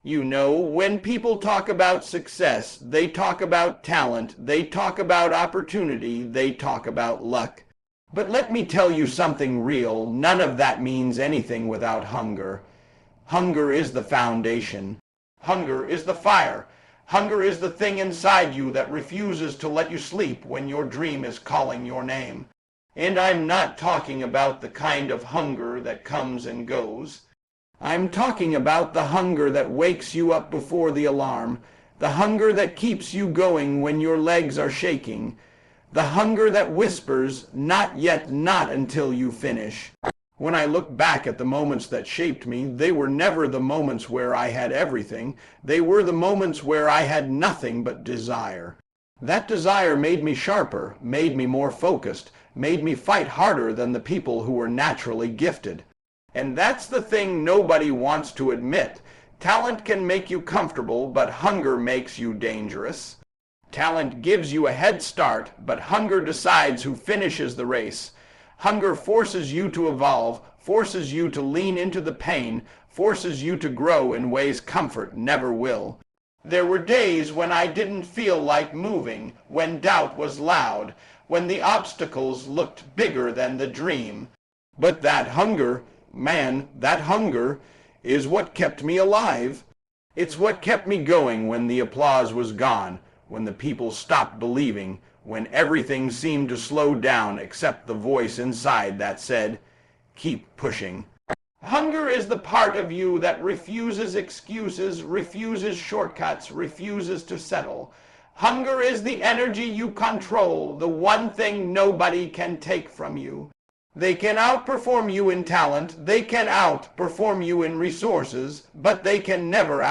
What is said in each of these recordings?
You know, when people talk about success, they talk about talent, they talk about opportunity, they talk about luck. But let me tell you something real, none of that means anything without hunger. Hunger is the foundation. Hunger is the fire. Hunger is the thing inside you that refuses to let you sleep when your dream is calling your name. And I'm not talking about the kind of hunger that comes and goes. I'm talking about the hunger that wakes you up before the alarm, the hunger that keeps you going when your legs are shaking, the hunger that whispers, "Not yet, not until you finish." When I look back at the moments that shaped me, they were never the moments where I had everything. They were the moments where I had nothing but desire. That desire made me sharper, made me more focused, made me fight harder than the people who were naturally gifted. And that's the thing nobody wants to admit. Talent can make you comfortable, but hunger makes you dangerous. Talent gives you a head start, but hunger decides who finishes the race. Hunger forces you to evolve, forces you to lean into the pain, forces you to grow in ways comfort never will. There were days when I didn't feel like moving, when doubt was loud, when the obstacles looked bigger than the dream. But that hunger, man, that hunger is what kept me alive. It's what kept me going when the applause was gone, when the people stopped believing, when everything seemed to slow down except the voice inside that said, "Keep pushing." Hunger is the part of you that refuses excuses, refuses shortcuts, refuses to settle. Hunger is the energy you control, the one thing nobody can take from you. They can outperform you in talent, they can outperform you in resources, but they can never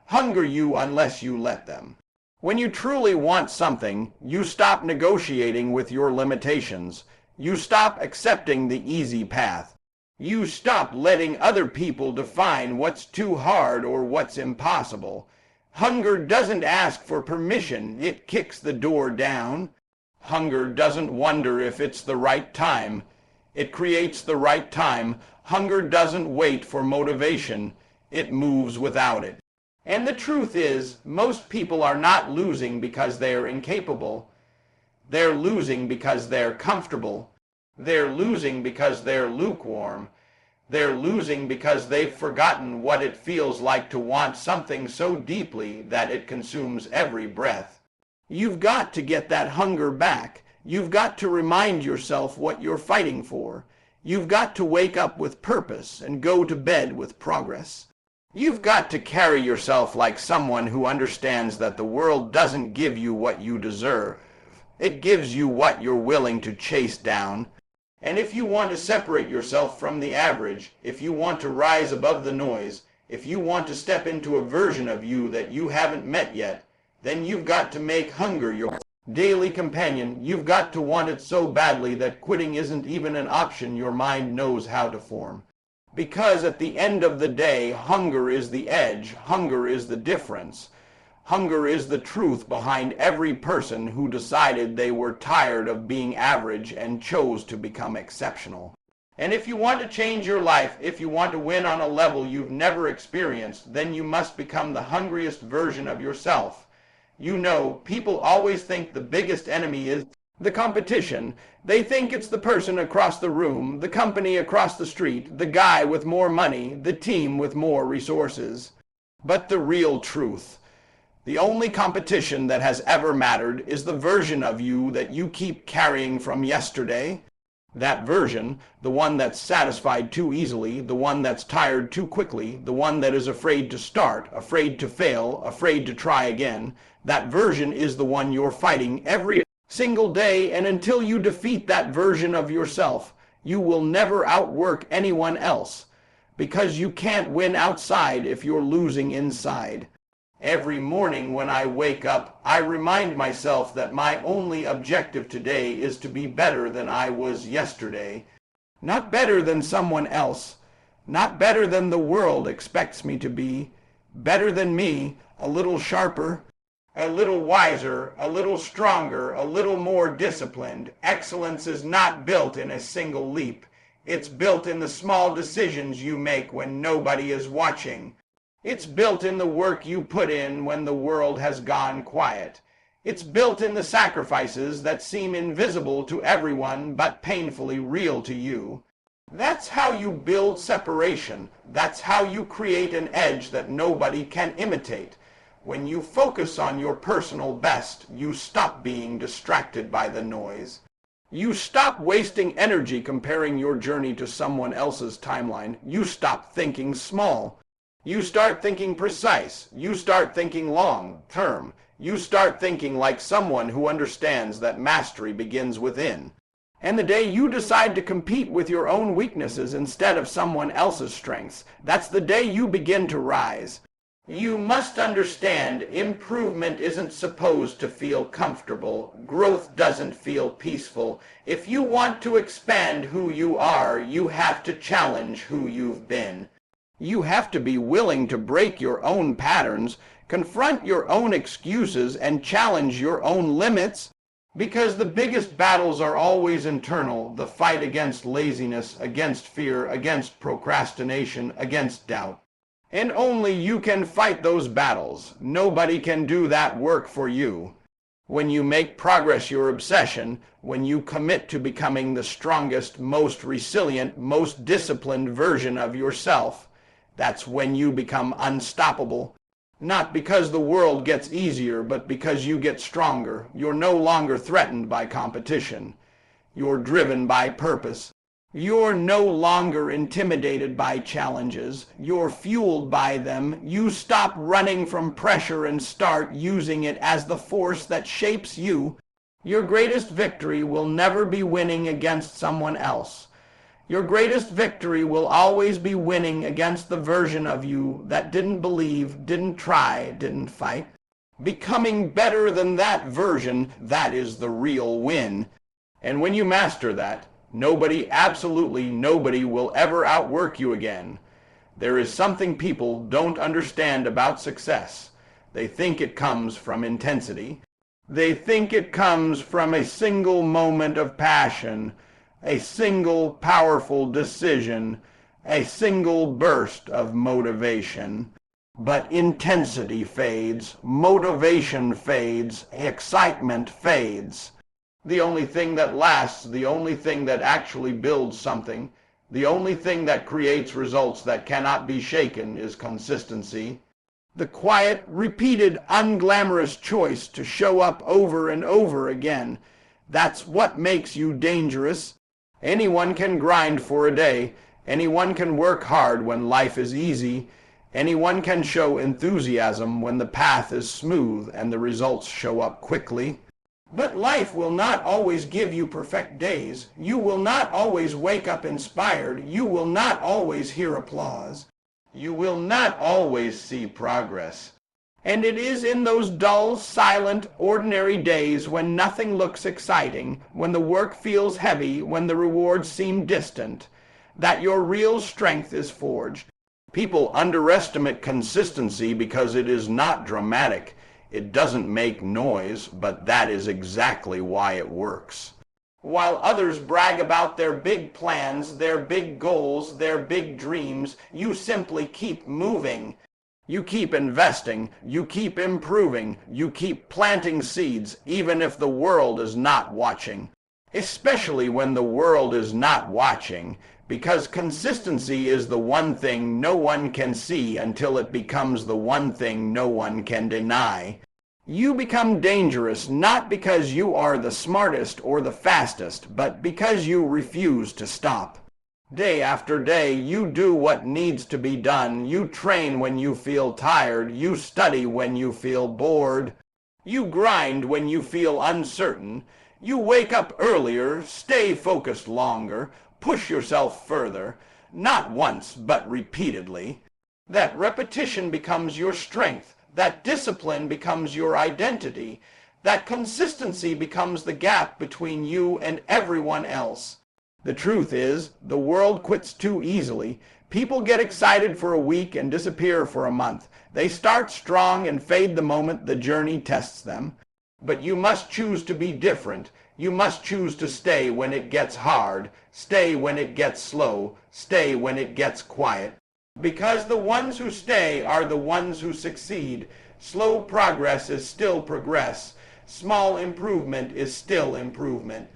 hunger you unless you let them. When you truly want something, you stop negotiating with your limitations. You stop accepting the easy path. You stop letting other people define what's too hard or what's impossible. Hunger doesn't ask for permission, it kicks the door down. Hunger doesn't wonder if it's the right time. It creates the right time. Hunger doesn't wait for motivation. It moves without it. And the truth is, most people are not losing because they're incapable. They're losing because they're comfortable. They're losing because they're lukewarm. They're losing because they've forgotten what it feels like to want something so deeply that it consumes every breath. You've got to get that hunger back. You've got to remind yourself what you're fighting for. You've got to wake up with purpose and go to bed with progress. You've got to carry yourself like someone who understands that the world doesn't give you what you deserve. It gives you what you're willing to chase down. And if you want to separate yourself from the average, if you want to rise above the noise, if you want to step into a version of you that you haven't met yet, then you've got to make hunger your daily companion. You've got to want it so badly that quitting isn't even an option your mind knows how to form. Because at the end of the day, hunger is the edge, hunger is the difference. Hunger is the truth behind every person who decided they were tired of being average and chose to become exceptional. And if you want to change your life, if you want to win on a level you've never experienced, then you must become the hungriest version of yourself. You know, people always think the biggest enemy is the competition. They think it's the person across the room, the company across the street, the guy with more money, the team with more resources. But the real truth, the only competition that has ever mattered, is the version of you that you keep carrying from yesterday. That version, the one that's satisfied too easily, the one that's tired too quickly, the one that is afraid to start, afraid to fail, afraid to try again, that version is the one you're fighting every single day, and until you defeat that version of yourself, you will never outwork anyone else, because you can't win outside if you're losing inside. Every morning when I wake up, I remind myself that my only objective today is to be better than I was yesterday. Not better than someone else, not better than the world expects me to be, better than me, a little sharper, a little wiser, a little stronger, a little more disciplined. Excellence is not built in a single leap. It's built in the small decisions you make when nobody is watching. It's built in the work you put in when the world has gone quiet. It's built in the sacrifices that seem invisible to everyone but painfully real to you. That's how you build separation. That's how you create an edge that nobody can imitate. When you focus on your personal best, you stop being distracted by the noise. You stop wasting energy comparing your journey to someone else's timeline. You stop thinking small. You start thinking precise. You start thinking long term. You start thinking like someone who understands that mastery begins within. And the day you decide to compete with your own weaknesses instead of someone else's strengths, that's the day you begin to rise. You must understand improvement isn't supposed to feel comfortable. Growth doesn't feel peaceful. If you want to expand who you are, you have to challenge who you've been. You have to be willing to break your own patterns, confront your own excuses, and challenge your own limits. Because the biggest battles are always internal, the fight against laziness, against fear, against procrastination, against doubt. And only you can fight those battles. Nobody can do that work for you. When you make progress your obsession, when you commit to becoming the strongest, most resilient, most disciplined version of yourself, that's when you become unstoppable. Not because the world gets easier, but because you get stronger. You're no longer threatened by competition. You're driven by purpose. You're no longer intimidated by challenges. You're fueled by them. You stop running from pressure and start using it as the force that shapes you. Your greatest victory will never be winning against someone else. Your greatest victory will always be winning against the version of you that didn't believe, didn't try, didn't fight. Becoming better than that version, that is the real win. And when you master that, nobody, absolutely nobody, will ever outwork you again. There is something people don't understand about success. They think it comes from intensity. They think it comes from a single moment of passion, a single powerful decision, a single burst of motivation. But intensity fades, motivation fades, excitement fades. The only thing that lasts, the only thing that actually builds something, the only thing that creates results that cannot be shaken is consistency. The quiet, repeated, unglamorous choice to show up over and over again. That's what makes you dangerous. Anyone can grind for a day. Anyone can work hard when life is easy. Anyone can show enthusiasm when the path is smooth and the results show up quickly. But life will not always give you perfect days. You will not always wake up inspired. You will not always hear applause. You will not always see progress. And it is in those dull, silent, ordinary days when nothing looks exciting, when the work feels heavy, when the rewards seem distant, that your real strength is forged. People underestimate consistency because it is not dramatic. It doesn't make noise, but that is exactly why it works. While others brag about their big plans, their big goals, their big dreams, you simply keep moving. You keep investing, you keep improving, you keep planting seeds, even if the world is not watching. Especially when the world is not watching, because consistency is the one thing no one can see until it becomes the one thing no one can deny. You become dangerous not because you are the smartest or the fastest, but because you refuse to stop. Day after day, you do what needs to be done. You train when you feel tired. You study when you feel bored. You grind when you feel uncertain. You wake up earlier, stay focused longer, push yourself further, not once, but repeatedly. That repetition becomes your strength. That discipline becomes your identity. That consistency becomes the gap between you and everyone else. The truth is, the world quits too easily. People get excited for a week and disappear for a month. They start strong and fade the moment the journey tests them. But you must choose to be different. You must choose to stay when it gets hard, stay when it gets slow, stay when it gets quiet. Because the ones who stay are the ones who succeed. Slow progress is still progress. Small improvement is still improvement.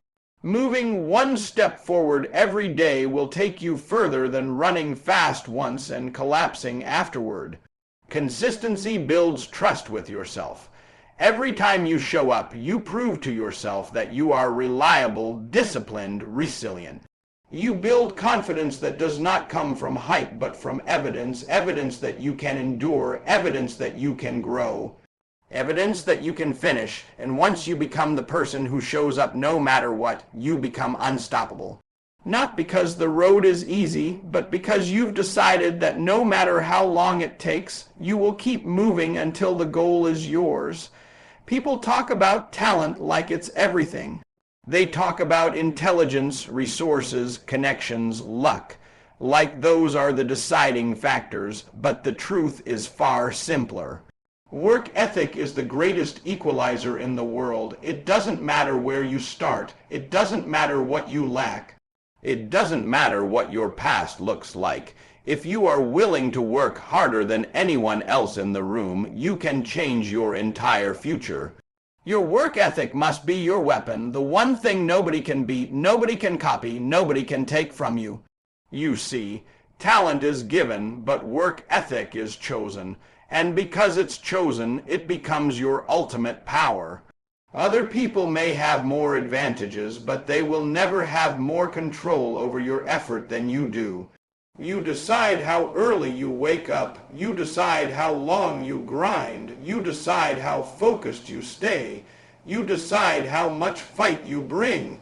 Moving one step forward every day will take you further than running fast once and collapsing afterward. Consistency builds trust with yourself. Every time you show up, you prove to yourself that you are reliable, disciplined, resilient. You build confidence that does not come from hype, but from evidence, evidence that you can endure, evidence that you can grow, evidence that you can finish, and once you become the person who shows up no matter what, you become unstoppable. Not because the road is easy, but because you've decided that no matter how long it takes, you will keep moving until the goal is yours. People talk about talent like it's everything. They talk about intelligence, resources, connections, luck, like those are the deciding factors, but the truth is far simpler. Work ethic is the greatest equalizer in the world. It doesn't matter where you start. It doesn't matter what you lack. It doesn't matter what your past looks like. If you are willing to work harder than anyone else in the room, you can change your entire future. Your work ethic must be your weapon, the one thing nobody can beat, nobody can copy, nobody can take from you. You see, talent is given, but work ethic is chosen. And because it's chosen, it becomes your ultimate power. Other people may have more advantages, but they will never have more control over your effort than you do. You decide how early you wake up. You decide how long you grind. You decide how focused you stay. You decide how much fight you bring.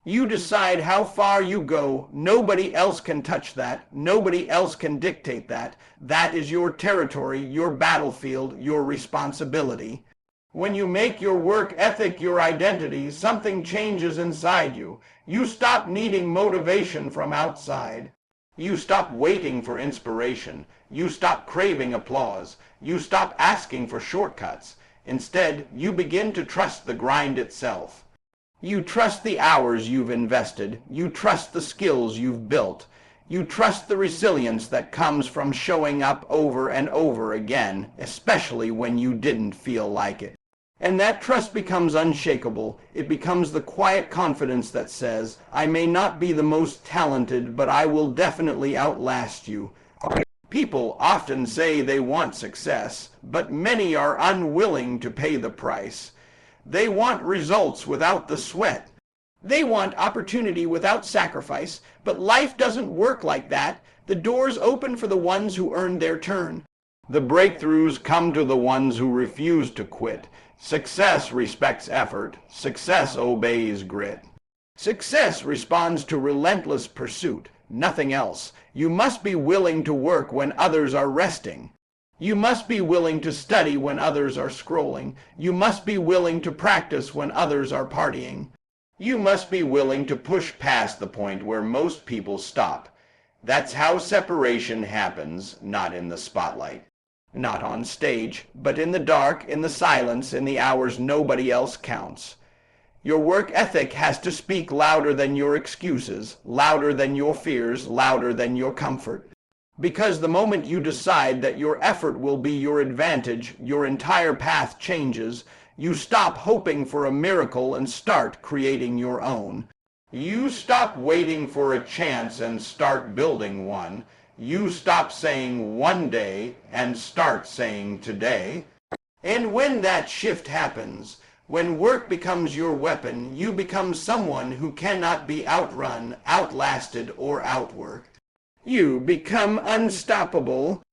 You decide how far you go. Nobody else can touch that. Nobody else can dictate that. That is your territory, your battlefield, your responsibility. When you make your work ethic your identity, something changes inside you. You stop needing motivation from outside. You stop waiting for inspiration. You stop craving applause. You stop asking for shortcuts. Instead, you begin to trust the grind itself. You trust the hours you've invested. You trust the skills you've built. You trust the resilience that comes from showing up over and over again, especially when you didn't feel like it. And that trust becomes unshakable. It becomes the quiet confidence that says, I may not be the most talented, but I will definitely outlast you. People often say they want success, but many are unwilling to pay the price. They want results without the sweat. They want opportunity without sacrifice, but life doesn't work like that. The doors open for the ones who earn their turn. The breakthroughs come to the ones who refuse to quit. Success respects effort. Success obeys grit. Success responds to relentless pursuit, nothing else. You must be willing to work when others are resting. You must be willing to study when others are scrolling. You must be willing to practice when others are partying. You must be willing to push past the point where most people stop. That's how separation happens, not in the spotlight. Not on stage, but in the dark, in the silence, in the hours nobody else counts. Your work ethic has to speak louder than your excuses, louder than your fears, louder than your comfort. Because the moment you decide that your effort will be your advantage, your entire path changes. You stop hoping for a miracle and start creating your own. You stop waiting for a chance and start building one. You stop saying one day and start saying today. And when that shift happens, when work becomes your weapon, you become someone who cannot be outrun, outlasted, or outworked. You become unstoppable.